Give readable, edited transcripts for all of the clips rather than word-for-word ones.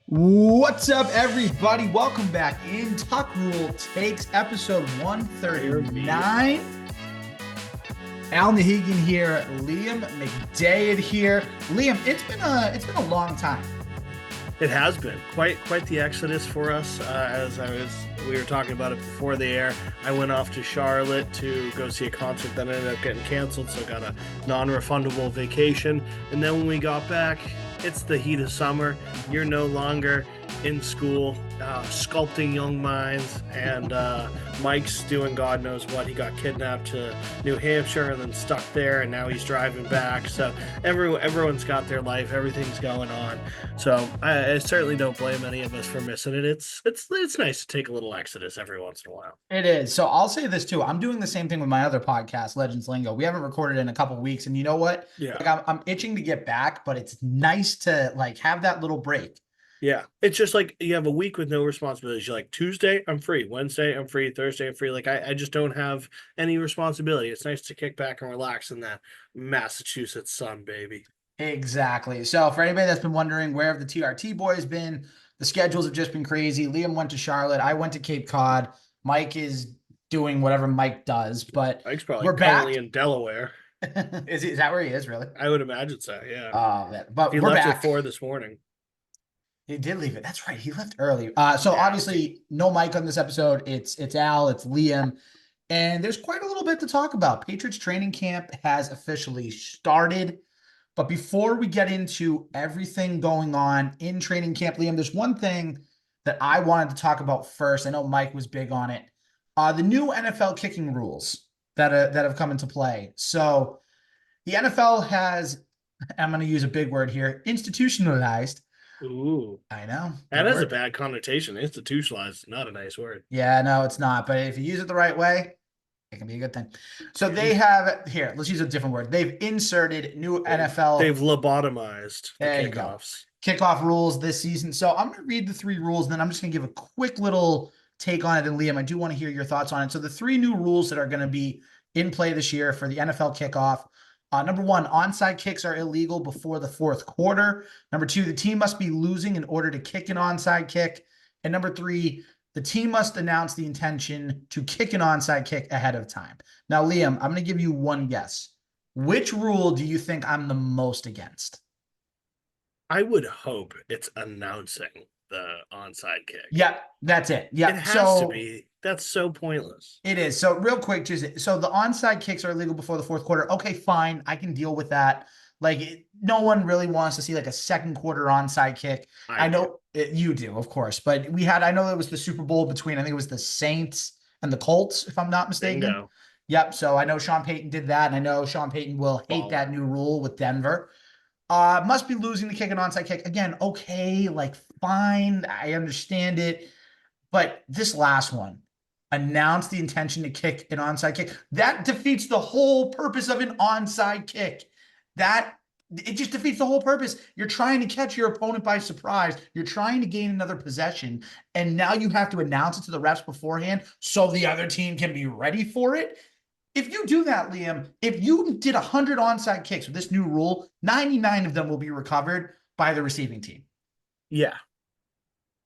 What's up, everybody? Welcome back in Tuck Rule Takes episode 139. Al Nahegan here, Liam McDade here. Liam, it's been a long time. It has been quite the exodus for us. We were talking about it before the air. I went off to Charlotte to go see a concert that ended up getting canceled, so I got a non-refundable vacation. And then when we got back, it's the heat of summer. You're no longer in school, sculpting young minds, and Mike's doing God knows what. He got kidnapped to New Hampshire and then stuck there, and now he's driving back. So everyone's got their life, everything's going on. So I certainly don't blame any of us for missing it. It's nice to take a little exodus every once in a while. It is. So I'll say this too. I'm doing the same thing with my other podcast, Legends Lingo. We haven't recorded in a couple of weeks, and you know what? Yeah. Like I'm itching to get back, but it's nice to like have that little break. Yeah, it's just like you have a week with no responsibilities. You're like, Tuesday, I'm free. Wednesday, I'm free. Thursday, I'm free. Like, I just don't have any responsibility. It's nice to kick back and relax in that Massachusetts sun, baby. Exactly. So for anybody that's been wondering, where have the TRT boys been? The schedules have just been crazy. Liam went to Charlotte. I went to Cape Cod. Mike is doing whatever Mike does, but Mike's probably we're back. currently in Delaware. Is that where he is, really? I would imagine so, yeah. But he we're left back. at 4 this morning. He did leave it. That's right. He left early. So obviously no Mike on this episode. It's Al, it's Liam, and there's quite a little bit to talk about. Patriots training camp has officially started. But before we get into everything going on in training camp, Liam, there's one thing that I wanted to talk about first. I know Mike was big on it. The new NFL kicking rules that have come into play. So the NFL has, I'm going to use a big word here, institutionalized. Ooh. I know. That has a bad connotation. Institutionalized is not a nice word. Yeah, no, it's not. But if you use it the right way, it can be a good thing. So they have, here, let's use a different word. They've inserted new NFL. They've lobotomized the kickoffs. Kickoff rules this season. So I'm going to read the three rules, and then I'm just going to give a quick little take on it. And Liam, I do want to hear your thoughts on it. So the three new rules that are going to be in play this year for the NFL kickoff. Number one, onside kicks are illegal before the fourth quarter. Number two, the team must be losing in order to kick an onside kick. And number three, the team must announce the intention to kick an onside kick ahead of time. Now, Liam, I'm going to give you one guess. Which rule do you think I'm the most against? I would hope it's announcing the onside kick. Yeah, that's it. Yeah, it has to be. That's so pointless. It is. So real quick, so the onside kicks are illegal before the fourth quarter. Okay, fine. I can deal with that. Like, no one really wants to see like a second quarter onside kick. I know you do, of course. But I know it was the Super Bowl between, I think it was the Saints and the Colts, if I'm not mistaken. Bingo. Yep. So I know Sean Payton did that. And I know Sean Payton will hate that new rule with Denver. Must be losing to kick an onside kick. Again, okay, like fine. I understand it. But this last one, announce the intention to kick an onside kick. That defeats the whole purpose of an onside kick. It just defeats the whole purpose. You're trying to catch your opponent by surprise. You're trying to gain another possession. And now you have to announce it to the refs beforehand so the other team can be ready for it. If you do that, Liam, if you did 100 onside kicks with this new rule, 99 of them will be recovered by the receiving team. Yeah.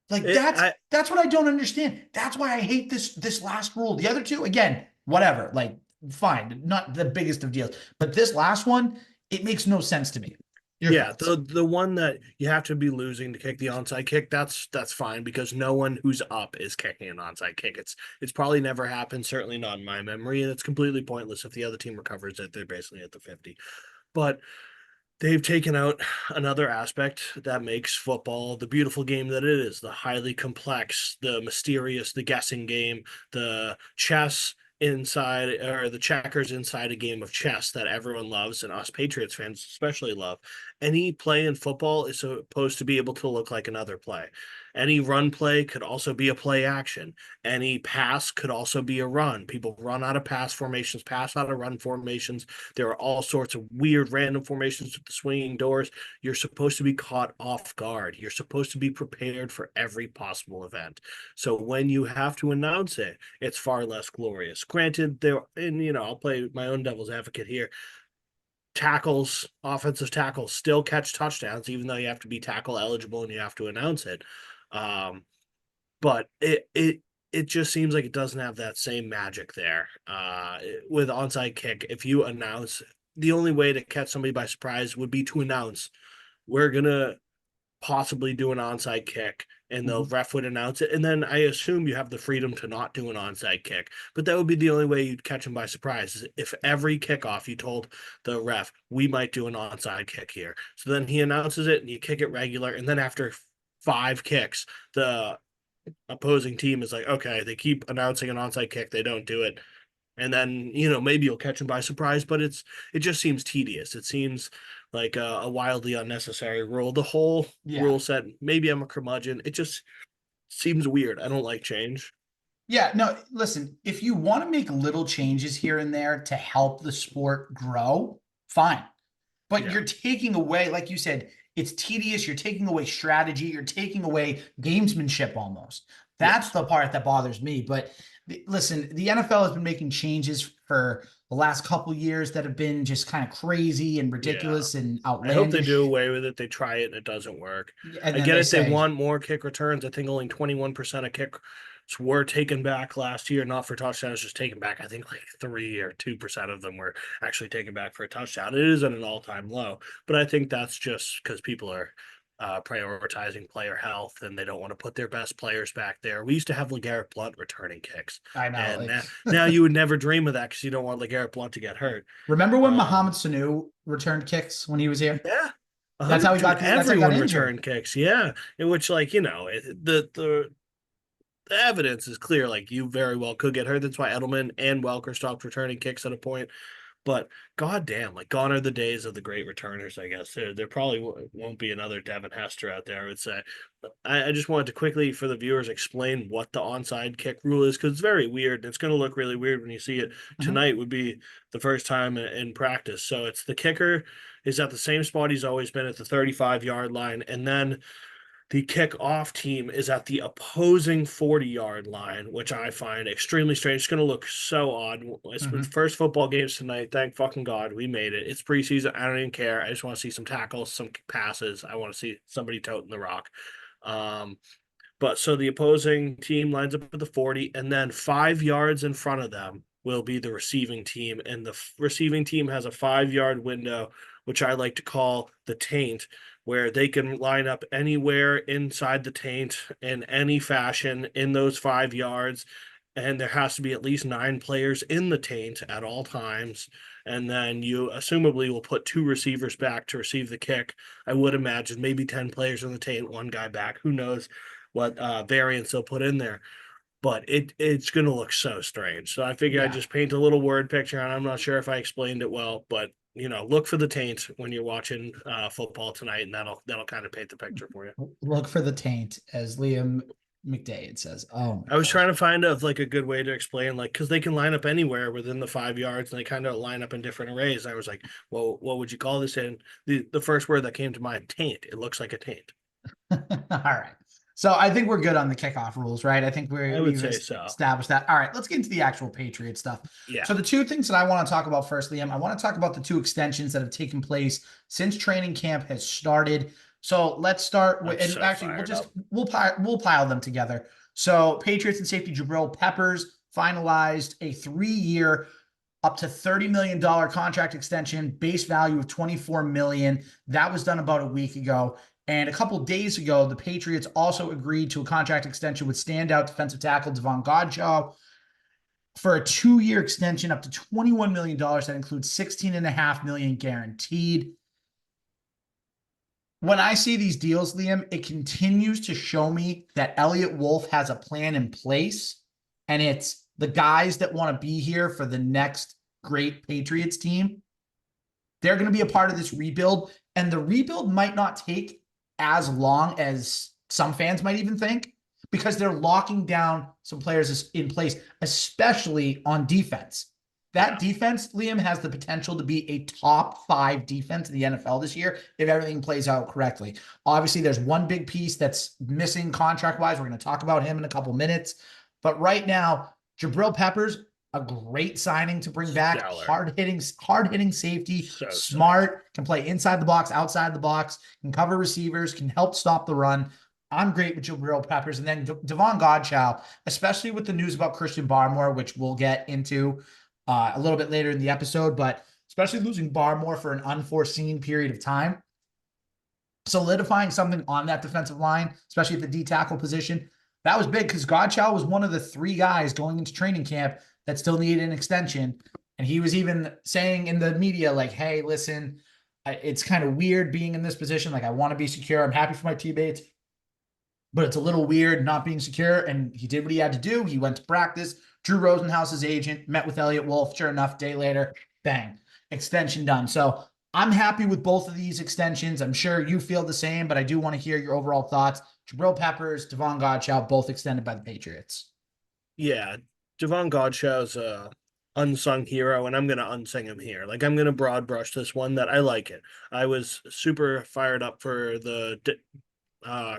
Like that's what I don't understand. That's why I hate this last rule. The other two, again, whatever, like fine, not the biggest of deals. But this last one, it makes no sense to me. The one that you have to be losing to kick the onside kick, that's fine because no one who's up is kicking an onside kick. It's probably never happened, certainly not in my memory, and it's completely pointless if the other team recovers it. They're basically at the 50. But they've taken out another aspect that makes football the beautiful game that it is, the highly complex, the mysterious, the guessing game, the chess inside, or the checkers inside a game of chess that everyone loves, and us Patriots fans especially love. Any play in football is supposed to be able to look like another play. Any run play could also be a play action. Any pass could also be a run. People run out of pass formations, pass out of run formations. There are all sorts of weird random formations with the swinging doors. You're supposed to be caught off guard. You're supposed to be prepared for every possible event. So when you have to announce it, it's far less glorious. Granted, I'll play my own devil's advocate here. tackles, offensive tackles, still catch touchdowns, even though you have to be tackle eligible and you have to announce it. Um, but it just seems like it doesn't have that same magic there. With onside kick, if you announce, the only way to catch somebody by surprise would be to announce we're gonna possibly do an onside kick, and the Mhm. ref would announce it, and then I assume you have the freedom to not do an onside kick. But that would be the only way you'd catch them by surprise, is if every kickoff you told the ref we might do an onside kick here. So then he announces it and you kick it regular, and then after 5 kicks, the opposing team is like, okay, they keep announcing an onside kick, they don't do it, and then maybe you'll catch them by surprise. But it just seems tedious. It seems like a wildly unnecessary rule. The whole Yeah. rule set. Maybe I'm a curmudgeon. It just seems weird. I don't like change. Yeah, no, listen, if you want to make little changes here and there to help the sport grow, fine. But Yeah, you're taking away, like you said, it's tedious. You're taking away strategy. You're taking away gamesmanship almost. That's yes, the part that bothers me. But listen, the NFL has been making changes for the last couple years that have been just kind of crazy and yeah. ridiculous and I hope they do outlandish. away with it. They try it and it doesn't work. And I then get they it. They say, want more kick returns. I think only 21% of kicks were taken back last year, not for touchdowns, just taken back. I think like 3 or 2% of them were actually taken back for a touchdown. It is at an all-time low, but I think that's just because people are prioritizing player health and they don't want to put their best players back there. We used to have LeGarrette Blunt returning kicks, I know, and like, now you would never dream of that because you don't want LeGarrette Blunt to get hurt. remember when Um, Mohamed Sanu returned kicks when he was here? yeah, That's how he 100. got that's how he got Everyone injured. returned kicks. Yeah, in which, like, the evidence is clear. Like, you very well could get hurt. That's why Edelman and Welker stopped returning kicks at a point. But goddamn, like, gone are the days of the great returners. I guess there probably won't be another Devin Hester out there, I would say. I just wanted to quickly, for the viewers, explain what the onside kick rule is, because it's very weird. And it's going to look really weird when you see it. Mhm. Tonight would be the first time in practice. So it's the kicker is at the same spot he's always been, at the 35-yard line, and then the kick-off team is at the opposing 40-yard line, which I find extremely strange. It's going to look so odd. It's the Mhm. first football games tonight. Thank fucking God we made it. It's preseason. I don't even care. I just want to see some tackles, some passes. I want to see somebody toting the rock. Um, but so the opposing team lines up at the 40, and then 5 yards in front of them will be the receiving team. And the receiving team has a 5 yard window, which I like to call the taint, where they can line up anywhere inside the taint in any fashion in those 5 yards. And there has to be at least 9 players in the taint at all times. And then you assumably will put 2 receivers back to receive the kick. I would imagine maybe 10 players in the taint, one guy back. Who knows what variants they'll put in there? But it's going to look so strange. So I figure I Yeah. just paint a little word picture, and I'm not sure if I explained it well, but look for the taint when you're watching football tonight, and that'll kind of paint the picture for you. Look for the taint, as Liam McDade says. Oh my I was gosh. trying to find a good way to explain, like, because they can line up anywhere within the 5 yards, and they kind of line up in different arrays. I was like, well, what would you call this? And the first word that came to mind, taint. It looks like a taint. All right. So I think we're good on the kickoff rules, right? I think I would we've say so. established that. All right, let's get into the actual Patriot stuff. Yeah, So the two things that I want to talk about first, Liam, I want to talk about the two extensions that have taken place since training camp has started. So let's start I'm with, and so actually fired up. we'll pile them together. So Patriots and safety Jabril Peppers finalized a 3-year, up to $30 million contract extension, base value of $24 million. That was done about a week ago. And a couple days ago, the Patriots also agreed to a contract extension with standout defensive tackle Devon Godchaux for a 2-year extension up to $21 million. That includes $16.5 million guaranteed. When I see these deals, Liam, it continues to show me that Elliott Wolf has a plan in place, and it's the guys that want to be here for the next great Patriots team. They're going to be a part of this rebuild, and the rebuild might not take as long as some fans might even think, because they're locking down some players in place, especially on defense. That Yeah. defense, Liam, has the potential to be a top 5 defense in the NFL this year if everything plays out correctly. Obviously, there's one big piece that's missing contract wise. We're going to talk about him in a couple minutes. But right now, Jabril Peppers, a great signing to bring back. Stellar. Hard hitting safety, So sick. smart, can play inside the box, outside the box, can cover receivers, can help stop the run. I'm great with Jabril Peppers. And then Devon Godchow, especially with the news about Christian Barmore, which we'll get into a little bit later in the episode, but especially losing Barmore for an unforeseen period of time, solidifying something on that defensive line, especially at the D tackle position. That was big because Godchow was one of the 3 guys going into training camp that still needed an extension. And he was even saying in the media, like, hey, listen, it's kind of weird being in this position. Like, I want to be secure. I'm happy for my teammates, but it's a little weird not being secure. And he did what he had to do. He went to practice. Drew Rosenhaus's agent met with Elliott Wolf. Sure enough, day later, bang, extension done. So I'm happy with both of these extensions. I'm sure you feel the same, but I do want to hear your overall thoughts. Jabril Peppers, Devon Godchow, both extended by the Patriots. Yeah, Javon Godshaw's a unsung hero, and I'm gonna unsing him here. Like I'm gonna broad brush this one that I like it. I was super fired up for the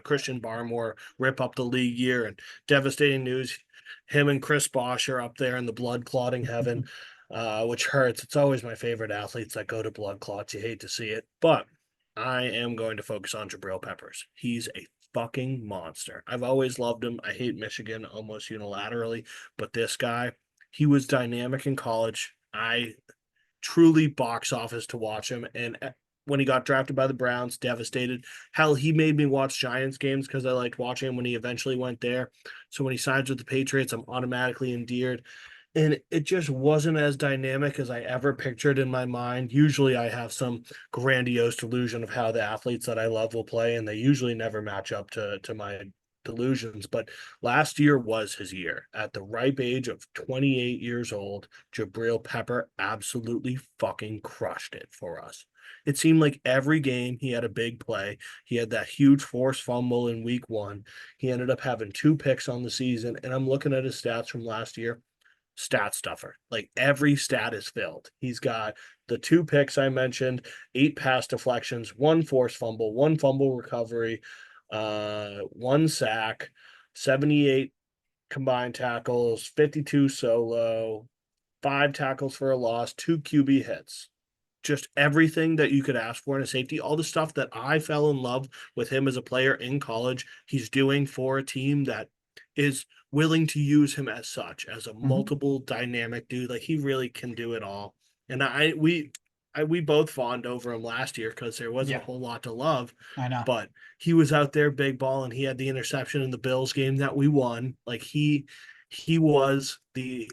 Christian Barmore rip up the league year and devastating news. Him and Chris Bosch are up there in the blood clotting heaven, which hurts. It's always my favorite athletes that go to blood clots. You hate to see it, but I am going to focus on Jabril Peppers. He's a fucking monster. I've always loved him. I hate Michigan almost unilaterally, but this guy, he was dynamic in college. I truly box office to watch him. And when he got drafted by the Browns, devastated. Hell, he made me watch Giants games because I liked watching him when he eventually went there. So when he signs with the Patriots, I'm automatically endeared. And it just wasn't as dynamic as I ever pictured in my mind. Usually I have some grandiose delusion of how the athletes that I love will play, and they usually never match up to my delusions. But last year was his year. At the ripe age of 28 years old, Jabril Pepper absolutely fucking crushed it for us. It seemed like every game he had a big play. He had that huge forced fumble in week 1. He ended up having 2 picks on the season, and I'm looking at his stats from last year. Stat stuffer. Like every stat is filled. He's got the 2 picks I mentioned, 8 pass deflections, 1 forced fumble, 1 fumble recovery, 1 sack, 78 combined tackles, 52 solo, 5 tackles for a loss, 2 QB hits. Just everything that you could ask for in a safety, all the stuff that I fell in love with him as a player in college, he's doing for a team that is willing to use him as such, as a Mm-hmm. multiple dynamic dude. Like he really can do it all. And we both fawned over him last year because there wasn't Yeah, a whole lot to love, I know. but he was out there big ball and he had the interception in the Bills game that we won. Like he was the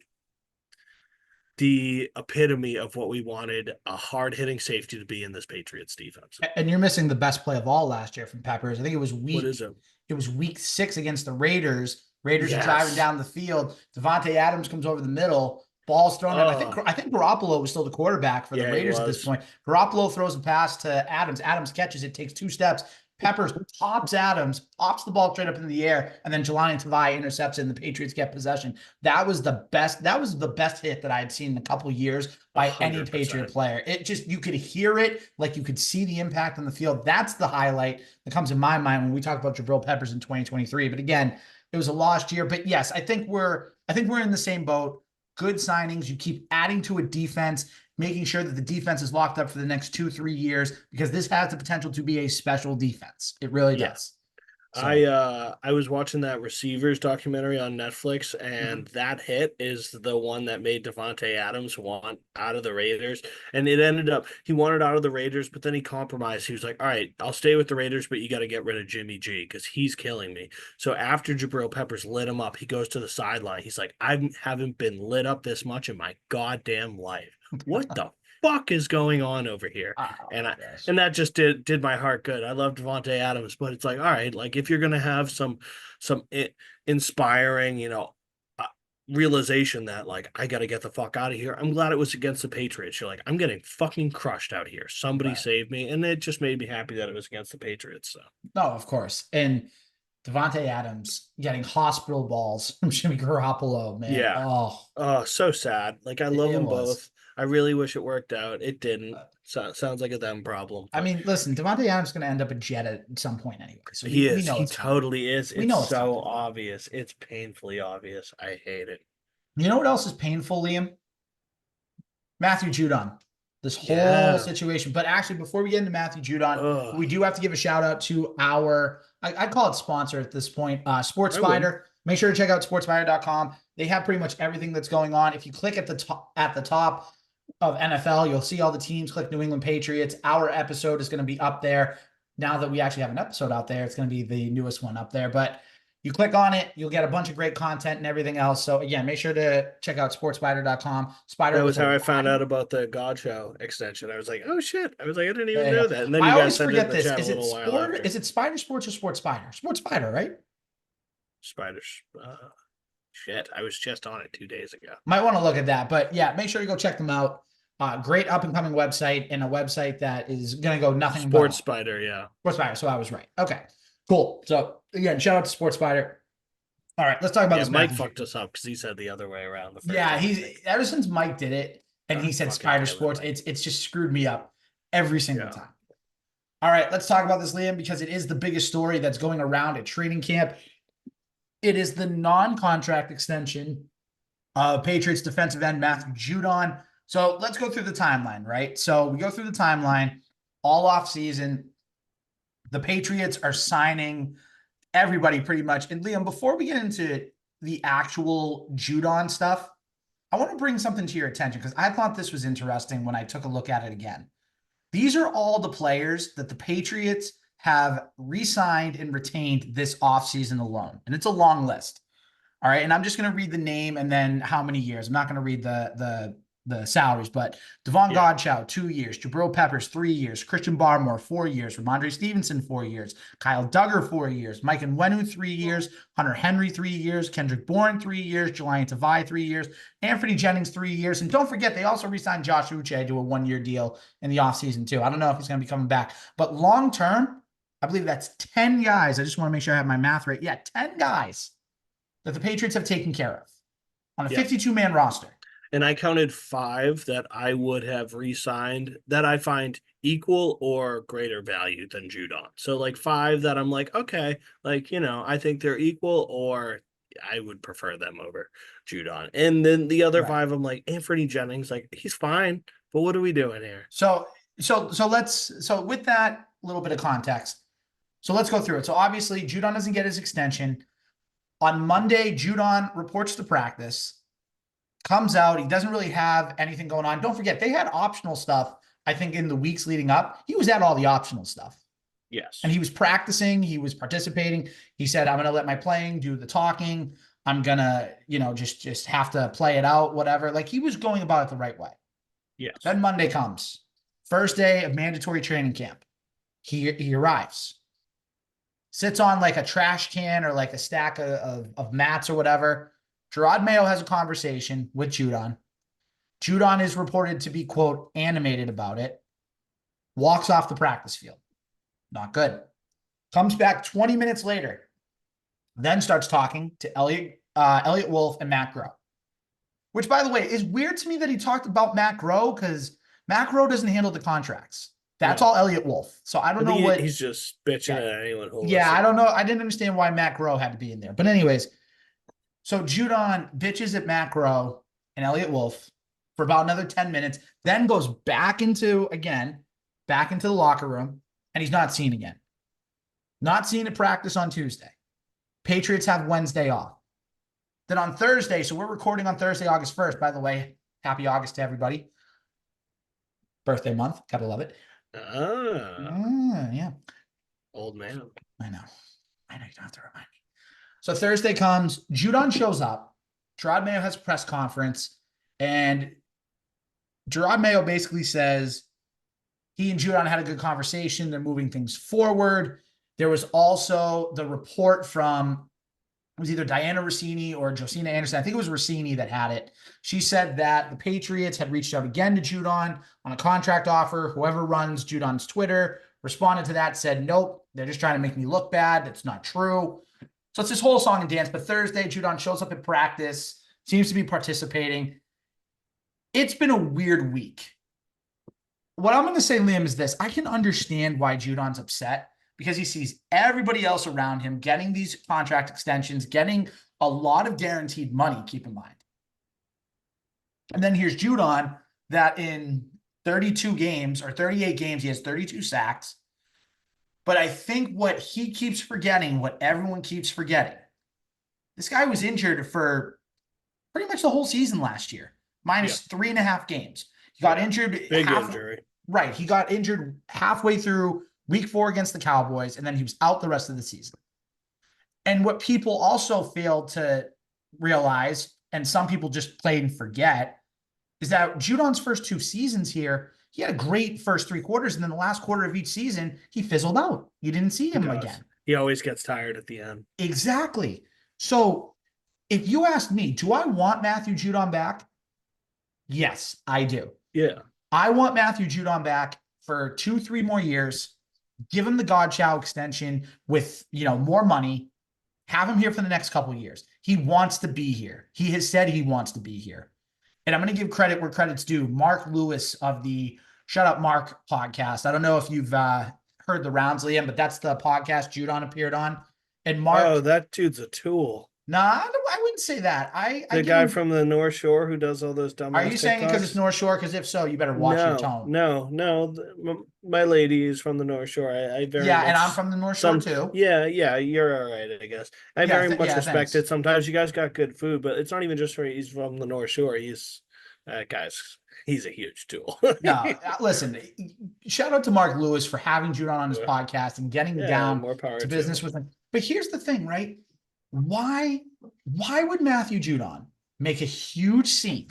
epitome of what we wanted a hard hitting safety to be in this Patriots defense. And you're missing the best play of all last year from Peppers. I think What is it? it was week 6 against the Raiders. Raiders are driving Yes. down the field. Devontae Adams comes over the middle. Ball's thrown in. Oh, I think Garoppolo was still the quarterback for the yeah, he Raiders at this was. point. Garoppolo throws a pass to Adams. Adams catches it, takes 2 steps. Peppers pops Adams, pops the ball straight up in the air, and then Jelani Tavai intercepts it, and the Patriots get possession. That was the best. That was the best hit that I had seen in a couple years A by any hundred Patriot percent. player. It just, you could hear it, like you could see the impact on the field. That's the highlight that comes in my mind when we talk about Jabril Peppers in 2023. But again, it was a lost year. But yes, I think we're in the same boat. Good signings. You keep adding to a defense, making sure that the defense is locked up for the next 2-3 years, because this has the potential to be a special defense. It really Yeah. does. I So, uh I was watching that receivers documentary on Netflix, and mhm. that hit is the one that made Devontae Adams want out of the Raiders. And it ended up he wanted out of the Raiders, but then he compromised. He was like, "All right, I'll stay with the Raiders, but you got to get rid of Jimmy G because he's killing me." So after Jabril Peppers lit him up, he goes to the sideline. He's like, "I haven't been lit up this much in my goddamn life. What the fuck is going on over here?" Oh And my I gosh. and that just did my heart good. I love Devontae Adams, but it's like, all right, like if you're gonna have some inspiring, uh, realization that like I got to get the fuck out of here. I'm glad it was against the Patriots. You're like, I'm getting fucking crushed out here. Somebody Right. save me, and it just made me happy that it was against the Patriots. So No, of course. And Devontae Adams getting hospital balls from Jimmy Garoppolo, man. yeah, Oh, oh, so sad. Like I love it them was. both. I really wish it worked out. It didn't. Uh, So, sounds like a them problem, I but mean, listen, Devontae Adams is going to end up a Jet at some point anyway. So he we is. know He it's coming. totally is. We It's know it's so coming. obvious. It's painfully obvious. I hate it. You know what else is painful, Liam? Matthew Judon. This whole Yeah. situation. But actually, before we get into Matthew Judon, Ugh. we do have to give a shout out to our, I call it sponsor at this point, Sports I would. Spider. Make sure to check out sportspider.com. They have pretty much everything that's going on. If you click at the top of NFL, you'll see all the teams. Click New England Patriots. Our episode is going to be up there. Now that we actually have an episode out there, it's going to be the newest one up there. But you click on it, you'll get a bunch of great content and everything else. So again, make sure to check out sportspider.com. Spider That was with how a I found Y. out about the God Show extension. I was like, oh shit. I was like, I didn't even Yeah, yeah. know that. And then I you guys always sent it in forget the this. chat a Is it little while sport? after. Is it Spider Sports or Sports Spider? Sports Spider, right? Spiders. Shit. I was just on it 2 days ago. Might want to look at that. But yeah, make sure you go check them out. Great up and coming website, and a website that is going to go nothing Sports but Spider, yeah. Sports Spider. So I was right. Okay, cool. So again, shout out to Sports Spider. All right, let's talk about this. Mike Matthew fucked us up because he said the other way around the first Yeah, time. he's ever since Mike did it and he said fucking Spider damn it, Sports, Mike. it's just screwed me up every single Yeah. time. All right, let's talk about this, Liam, because it is the biggest story that's going around at training camp. It is the non-contract extension of Patriots defensive end Matthew Judon. So let's go through the timeline, right? So we go through the timeline all off season. The Patriots are signing everybody pretty much. And Liam, before we get into the actual Judon stuff, I want to bring something to your attention because I thought this was interesting when I took a look at it again. These are all the players that the Patriots have re-signed and retained this offseason alone. And it's a long list. All right. And I'm just going to read the name and then how many years. I'm not going to read the salaries, but Devon Godchow, 2 years. Jabril Peppers, 3 years. Christian Barmore, 4 years. Ramondre Stevenson, 4 years. Kyle Duggar, 4 years. Mike Nwenu, 3 years. Hunter Henry, 3 years. Kendrick Bourne, 3 years. Jelian Tavai, 3 years. Anthony Jennings, 3 years. And don't forget, they also re-signed Josh Uche to a 1-year deal in the offseason, too. I don't know if he's going to be coming back. But long term, I believe that's 10 guys. I just want to make sure I have my math right. Yeah, 10 guys that the Patriots have taken care of on a 52-man roster. And I counted 5 that I would have re-signed that I find equal or greater value than Judon. So like 5 that I'm like, okay, like, I think they're equal or I would prefer them over Judon. And then the other 5, I'm like, Anthony Jennings, like he's fine, but what are we doing here? So with that little bit of context, so let's go through it. So obviously Judon doesn't get his extension. On Monday, Judon reports to practice. Comes out, he doesn't really have anything going on. Don't forget, they had optional stuff, I think, in the weeks leading up. He was at all the optional stuff. Yes. And he was practicing, he was participating. He said, I'm going to let my playing do the talking. I'm going to, just have to play it out, whatever. Like, he was going about it the right way. Yes. Then Monday comes. First day of mandatory training camp. He arrives. Sits on like a trash can or like a stack of mats or whatever. Gerard Mayo has a conversation with Judon. Judon is reported to be, quote, animated about it. Walks off the practice field. Not good. Comes back 20 minutes later. Then starts talking to Elliot Wolf and Matt Groh. Which, by the way, is weird to me that he talked about Matt Groh because Matt Groh doesn't handle the contracts. That's all Elliot Wolf. So I don't know what... He's just bitching at anyone who Yeah, I don't know. I didn't understand why Matt Groh had to be in there. But anyways... So Judon bitches at Matt Groh and Elliot Wolf for about another 10 minutes, then goes back into the locker room, and he's not seen again. Not seen at practice on Tuesday. Patriots have Wednesday off. Then on Thursday, so we're recording on Thursday, August 1st, by the way. Happy August to everybody. Birthday month. Gotta love it. Yeah. Old man. I know. You don't have to remind me. So Thursday comes, Judon shows up. Gerard Mayo has a press conference, and Gerard Mayo basically says he and Judon had a good conversation. They're moving things forward. There was also the report from, it was either Diana Rossini or Josina Anderson. I think it was Rossini that had it. She said that the Patriots had reached out again to Judon on a contract offer. Whoever runs Judon's Twitter responded to that, said, nope, they're just trying to make me look bad. That's not true. So it's this whole song and dance. But Thursday, Judon shows up at practice, seems to be participating. It's been a weird week. What I'm going to say, Liam, is this. I can understand why Judon's upset because he sees everybody else around him getting these contract extensions, getting a lot of guaranteed money, keep in mind. And then here's Judon, that in 32 games or 38 games, he has 32 sacks. But I think what he keeps forgetting, what everyone keeps forgetting, this guy was injured for pretty much the whole season last year, minus 3.5 games. He got injured Big injury. Right. He got injured halfway through week 4 against the Cowboys, and then he was out the rest of the season. And what people also fail to realize, and some people just plain forget, is that Judon's first 2 seasons here, he had a great first 3 quarters, and then the last quarter of each season, he fizzled out. You didn't see him again. He always gets tired at the end. Exactly. So if you ask me, do I want Matthew Judon back? Yes, I do. Yeah. I want Matthew Judon back for 2-3 more years. Give him the God Chow extension with, more money. Have him here for the next couple of years. He wants to be here. He has said he wants to be here. And I'm going to give credit where credit's due. Mark Lewis of the Shut Up Mark podcast. I don't know if you've heard the rounds, Liam, but that's the podcast Judon appeared on. And Mark. Oh, that dude's a tool. Nah, I wouldn't say that. The guy from the North Shore who does all those dumb. Are you saying because it's North Shore? Because if so, you better watch your tone. No. My lady is from the North Shore. I very much, and I'm from the North Shore too. Yeah, you're all right, I guess. I very much respect it. Sometimes you guys got good food, but it's not even just for he's from the North Shore. He's he's a huge tool. No, listen, shout out to Mark Lewis for having Judon on his podcast and getting down more power to business with him. But here's the thing, right? Why would Matthew Judon make a huge scene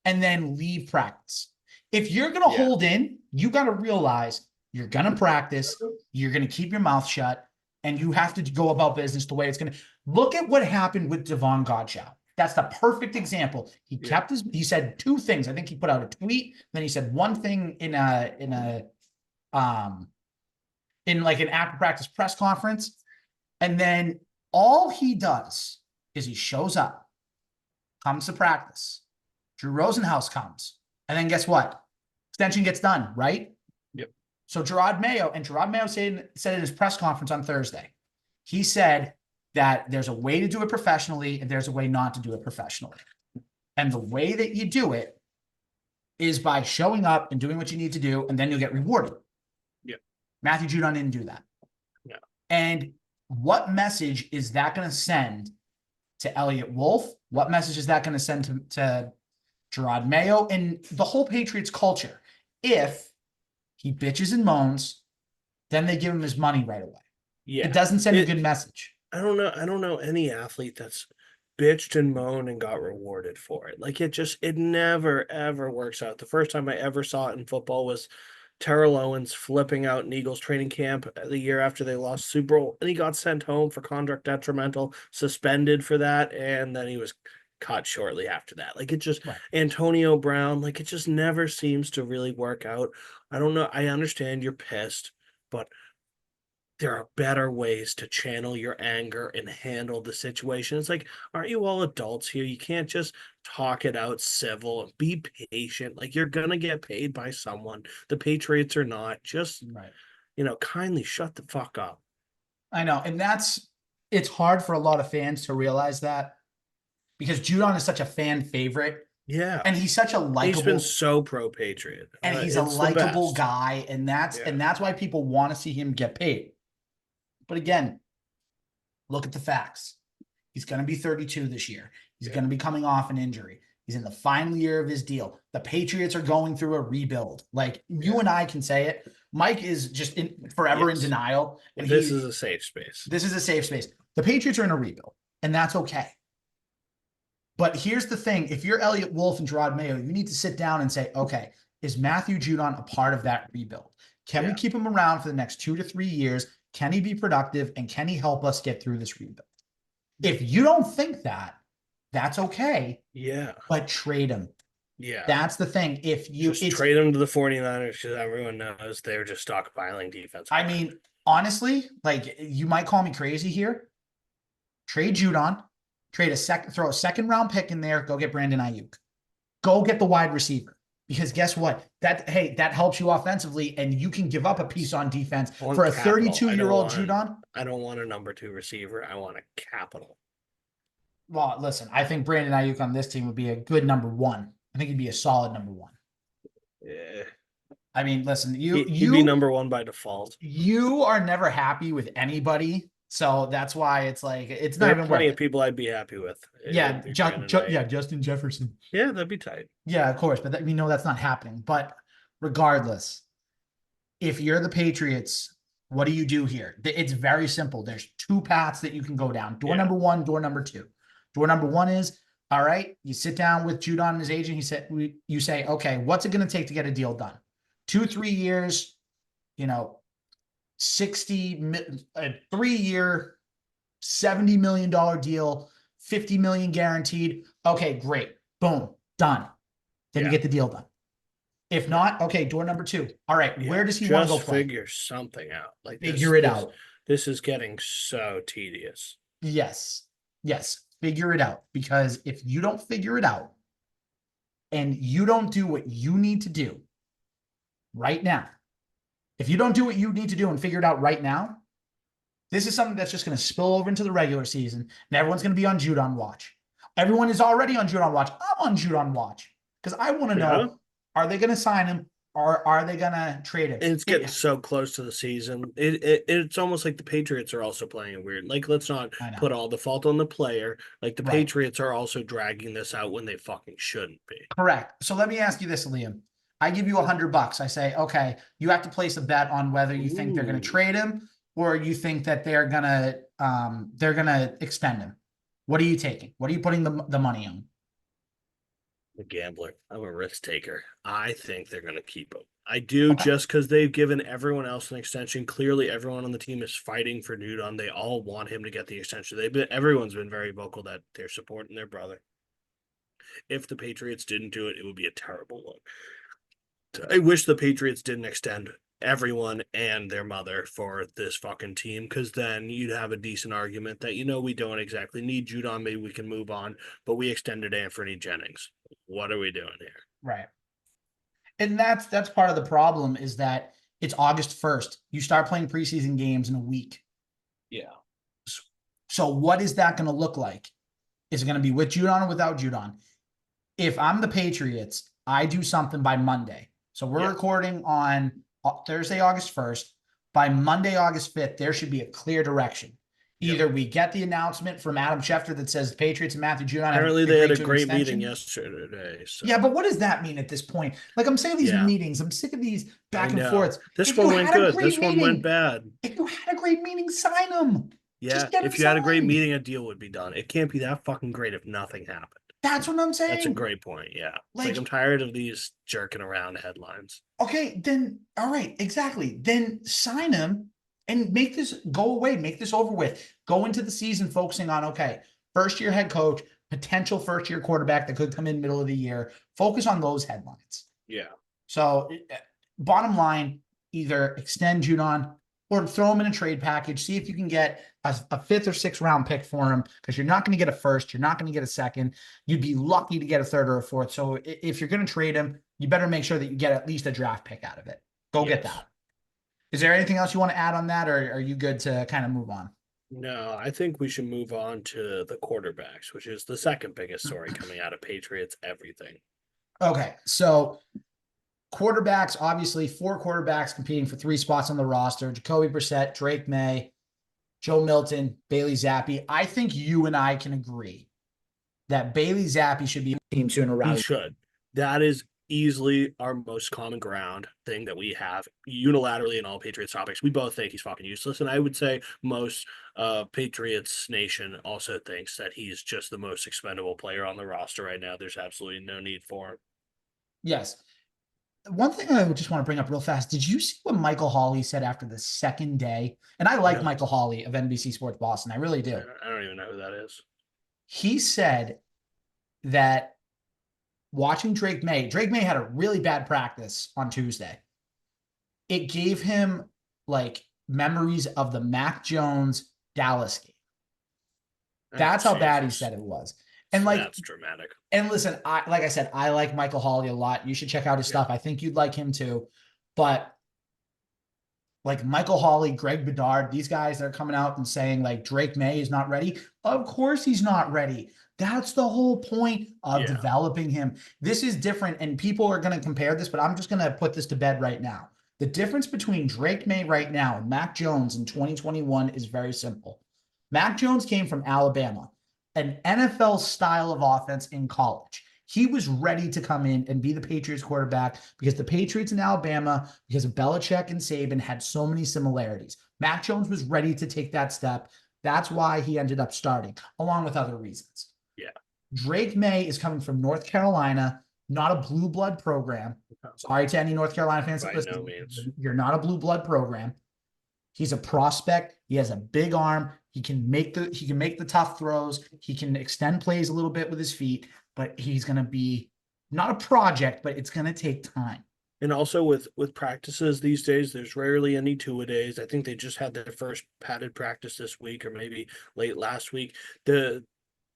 and then leave practice? If you're going to hold in, you got to realize you're going to practice, you're going to keep your mouth shut, and you have to go about business the way it's going to. Look at what happened with Devon Godchow. That's the perfect example. He he said 2 things. I think he put out a tweet, then he said one thing in like an after practice press conference, and then all he does is he shows up, comes to practice. Drew Rosenhaus comes. And then guess what? Extension gets done, right? Yep. So Gerard Mayo said in his press conference on Thursday, he said that there's a way to do it professionally and there's a way not to do it professionally. And the way that you do it is by showing up and doing what you need to do, and then you'll get rewarded. Yep. Matthew Judon didn't do that. No. And what message is that going to send to Elliott Wolf? What message is that going to send to Gerard Mayo and the whole Patriots culture? If he bitches and moans, then they give him his money right away. Yeah. It doesn't send a good message. I don't know any athlete that's bitched and moaned and got rewarded for it. Like it never, ever works out. The first time I ever saw it in football was Terrell Owens flipping out in Eagles training camp the year after they lost Super Bowl, and he got sent home for conduct detrimental, suspended for that, and then he was cut shortly after that. Like it just Antonio Brown, like it just never seems to really work out. I don't know. I understand you're pissed, but there are better ways to channel your anger and handle the situation. It's like, aren't you all adults here? You can't just talk it out civil. Be patient. Like you're going to get paid by someone. The Patriots are not. Just, kindly shut the fuck up. I know. And it's hard for a lot of fans to realize that because Judon is such a fan favorite. Yeah. And he's such a likable. He's been so pro-Patriot. And he's a likable guy. And that's why people want to see him get paid. But again, look at the facts. He's going to be 32 this year. He's going to be coming off an injury. He's in the final year of his deal. The Patriots are going through a rebuild. Like you and I can say it. Mike is just forever in denial. And this is a safe space. This is a safe space. The Patriots are in a rebuild, and that's okay. But here's the thing. If you're Elliott Wolf and Gerard Mayo, you need to sit down and say, okay, is Matthew Judon a part of that rebuild? Can we keep him around for the next 2 to 3 years? Can he be productive, and can he help us get through this rebuild? If you don't think that, that's okay. Yeah. But trade him. Yeah. That's the thing. If you trade him to the 49ers, because everyone knows they're just stockpiling defense. I mean, honestly, like you might call me crazy here. Trade Judon, throw a second round pick in there, go get Brandon Ayuk. Go get the wide receiver. Because guess what? That helps you offensively, and you can give up a piece on defense for a 32-year-old Judon. I don't want a number 2 receiver. I want a capital. Well, listen, I think Brandon Ayuk on this team would be a good number one. I think he'd be a solid number one. Yeah. I mean, listen, He'd be number one by default. you are never happy with anybody, so that's why it's like it's not There are even plenty worth of it. people I'd be happy with. Yeah, It'd be Brandon yeah, Ayuk. Justin Jefferson. Yeah, that'd be tight. Yeah, of course, but we know that's not happening. But regardless, if you're the Patriots, what do you do here? It's very simple. There's two paths that you can go down. Door number one, door number two. Door number one is, all right, you sit down with Judon and his agent. You say, okay, what's it going to take to get a deal done? 2-3 years, 3 year, $70 million deal, 50 million guaranteed. Okay, great. Boom, done. Then you get the deal done. If not, okay, door number two. All right, where does he want to go play? Figure something out. Like figure it out. This is getting so tedious. Yes. Figure it out. Because if you don't figure it out and you don't do what you need to do right now, if you don't do what you need to do and figure it out right now, this is something that's just going to spill over into the regular season and everyone's going to be on Judon watch. Everyone is already on Judon watch. I'm on Judon watch because I want to know, are they going to sign him or are they going to trade him? And it's getting so close to the season. It's almost like the Patriots are also playing it weird. Like, let's not put all the fault on the player. Like, the Patriots are also dragging this out when they fucking shouldn't be. Correct. So let me ask you this, Liam. I give you $100. I say, okay, you have to place a bet on whether you think they're going to trade him or you think that they're gonna extend him. What are you taking? What are you putting the money on? A gambler. I'm a risk taker. I think they're going to keep him. I do, just because they've given everyone else an extension. Clearly, everyone on the team is fighting for Judon. They all want him to get the extension. Everyone's been very vocal that they're supporting their brother. If the Patriots didn't do it, it would be a terrible one. I wish the Patriots didn't extend everyone and their mother for this fucking team, because then you'd have a decent argument that, we don't exactly need Judon, maybe we can move on, but we extended Anthony Jennings. What are we doing here? Right. And that's part of the problem is that it's August 1st. You start playing preseason games in a week. Yeah. So what is that going to look like? Is it going to be with Judon or without Judon? If I'm the Patriots, I do something by Monday. So we're recording on Thursday, August 1st. By Monday, August 5th, there should be a clear direction. Either we get the announcement from Adam Schefter that says the Patriots and Matthew Judon apparently they had a great meeting yesterday. So. Yeah, but what does that mean at this point? Like, I'm saying these meetings, I'm sick of these back and forths. This one went good. This one went bad. If you had a great meeting, sign them. Yeah, if you had a great meeting, a deal would be done. It can't be that fucking great if nothing happened. That's what I'm saying. That's a great point. Yeah. Like I'm tired of these jerking around headlines. Okay, then, all right, exactly. Then sign him and make this go away. Make this over with. Go into the season focusing on, okay, first-year head coach, potential first-year quarterback that could come in middle of the year. Focus on those headlines. Yeah. So, bottom line, either extend Judon or throw him in a trade package. See if you can get a fifth or sixth round pick for him, because you're not going to get a first. You're not going to get a second. You'd be lucky to get a third or a fourth. So if you're going to trade him, you better make sure that you get at least a draft pick out of it. Go get that. Is there anything else you want to add on that, or are you good to kind of move on? No, I think we should move on to the quarterbacks, which is the second biggest story coming out of Patriots everything. Okay, so quarterbacks, obviously 4 quarterbacks competing for 3 spots on the roster: Jacoby Brissett, Drake May, Joe Milton, Bailey Zappi. I think you and I can agree that Bailey Zappi should be team sooner rather. He should. That is easily our most common ground thing that we have unilaterally in all Patriots topics. We both think he's fucking useless, and I would say most Patriots Nation also thinks that he's just the most expendable player on the roster right now. There's absolutely no need for him. Yes. One thing I just want to bring up real fast. Did you see what Michael Hawley said after the second day? And I like Michael Hawley of NBC Sports Boston. I really do. I don't even know who that is. He said that watching Drake May had a really bad practice on Tuesday. It gave him like memories of the Mac Jones Dallas game. That's how bad he said it was. And like, that's dramatic. And listen, like I said, I like Michael Hawley a lot. You should check out his stuff. I think you'd like him too. But Like Michael Hawley, Greg Bedard, these guys that are coming out and saying like Drake May is not ready. Of course he's not ready. That's the whole point of Yeah. developing him. This is different, and people are going to compare this, but I'm just going to put this to bed right now. The difference between Drake May right now and Mac Jones in 2021 is very simple. Mac Jones came from Alabama, an NFL style of offense in college. He was ready to come in and be the Patriots quarterback because the Patriots in Alabama, because of Belichick and Saban, had so many similarities. Mac Jones was ready to take that step. That's why he ended up starting, along with other reasons. Yeah. Drake May is coming from North Carolina, not a blue blood program. Sorry to any North Carolina fans that By listen. no means. You're not a blue blood program. He's a prospect. He has a big arm. He can make the tough throws. He can extend plays a little bit with his feet, but he's going to be not a project, but it's going to take time. And also with practices these days, there's rarely any two-a-days. I think they just had their first padded practice this week or maybe late last week.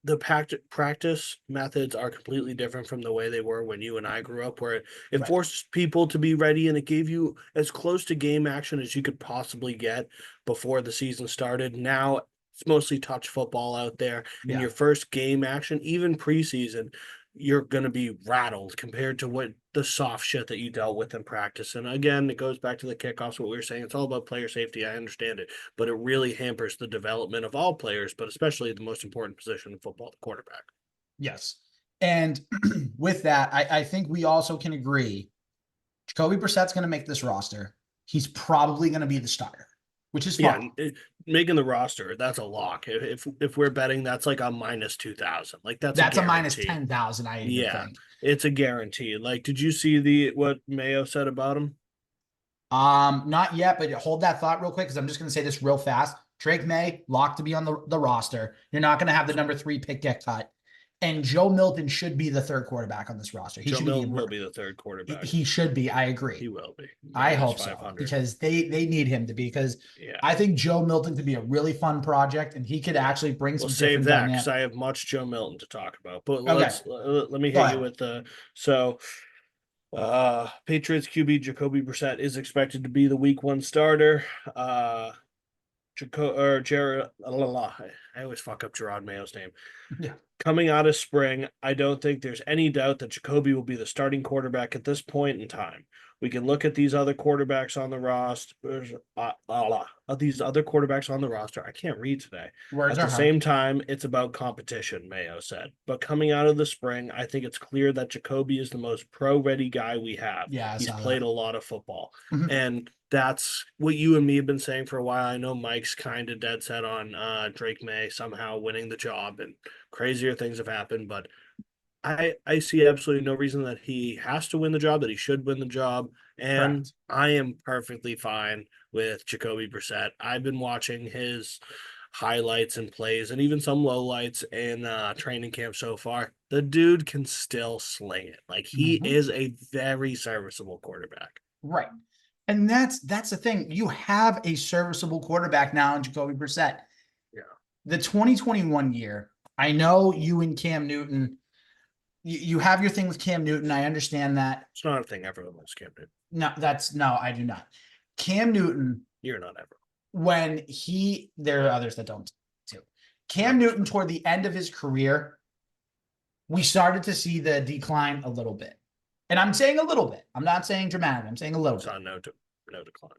The practice methods are completely different from the way they were when you and I grew up, where it Right. forced people to be ready and it gave you as close to game action as you could possibly get before the season started. Now it's mostly touch football out there. In Yeah. your first game action, even preseason, you're going to be rattled compared to what the soft shit that you dealt with in practice. And again, it goes back to the kickoffs, what we were saying. It's all about player safety. I understand it, but it really hampers the development of all players, but especially the most important position in football, the quarterback. Yes. And with that, I think we also can agree Jacoby Brissett's going to make this roster. He's probably going to be the starter, which is fine. Yeah, making the roster, that's a lock. If we're betting, that's like a minus 2,000. Like that's a minus 10,000. I even think it's a guarantee. Like, did you see what Mayo said about him? Not yet, but hold that thought real quick because I'm just going to say this real fast. Drake May locked to be on the roster. You're not going to have the number 3 pick get cut. And Joe Milton should be the third quarterback on this roster. Joe Milton will be the third quarterback. He should be. I agree. He will be. I hope so because they need him to be because I think Joe Milton could be a really fun project and he could actually bring some. We'll save that because I have much Joe Milton to talk about. But let me hit you with the Patriots QB Jacoby Brissett is expected to be the week 1 starter. Jared, I always fuck up Gerard Mayo's name. Yeah. Coming out of spring, I don't think there's any doubt that Jacoby will be the starting quarterback at this point in time. We can look at these other quarterbacks on the roster. These other quarterbacks on the roster. I can't read today. At the same time, it's about competition, Mayo said. But coming out of the spring, I think it's clear that Jacoby is the most pro-ready guy we have. Yeah, he's played a lot of football. And that's what you and me have been saying for a while. I know Mike's kind of dead set on Drake May somehow winning the job, and crazier things have happened, but I see absolutely no reason that he has to win the job, that he should win the job. And correct. I am perfectly fine with Jacoby Brissett. I've been watching his highlights and plays and even some lowlights in training camp so far. The dude can still sling it. Like he is a very serviceable quarterback. Right. And that's the thing. You have a serviceable quarterback now in Jacoby Brissett. Yeah. The 2021 year, I know you and Cam Newton, you have your thing with Cam Newton. I understand that. It's not a thing everyone loves Cam Newton. No, I do not. Cam Newton. You're not ever. When there are others that don't too. Cam Newton, toward the end of his career, we started to see the decline a little bit. And I'm saying a little bit. I'm not saying dramatic. I'm saying a little bit. No decline.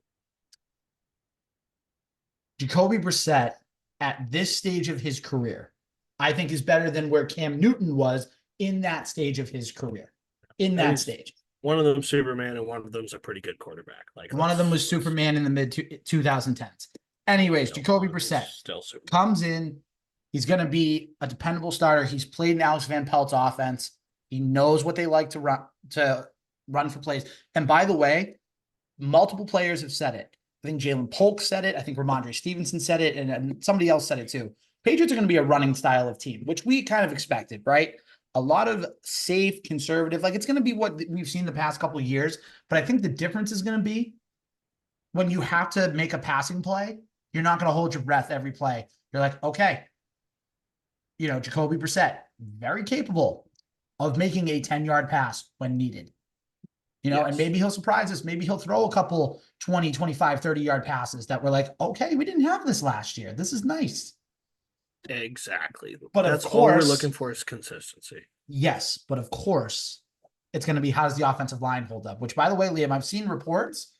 Jacoby Brissett, at this stage of his career, I think is better than where Cam Newton was in that stage of his career. In that stage. One of them Superman and one of them's a pretty good quarterback. Like one of them was Superman in the mid 2010s. Anyways, Jacoby Brissett comes in. He's going to be a dependable starter. He's played in Alex Van Pelt's offense. He knows what they like to run for plays. And by the way, multiple players have said it. I think Jalen Polk said it. I think Ramondre Stevenson said it. And somebody else said it too. Patriots are going to be a running style of team, which we kind of expected, right? A lot of safe, conservative. Like it's going to be what we've seen the past couple of years. But I think the difference is going to be when you have to make a passing play, you're not going to hold your breath every play. You're like, okay, Jacoby Brissett, very capable of making a 10-yard pass when needed. And maybe he'll surprise us. Maybe he'll throw a couple 20, 25, 30-yard passes that we're like, okay, we didn't have this last year. This is nice. Exactly. But that's of all we're course, looking for is consistency. yes, but of course, it's going to be how does the offensive line hold up? Which, by the way, Liam, I've seen reports.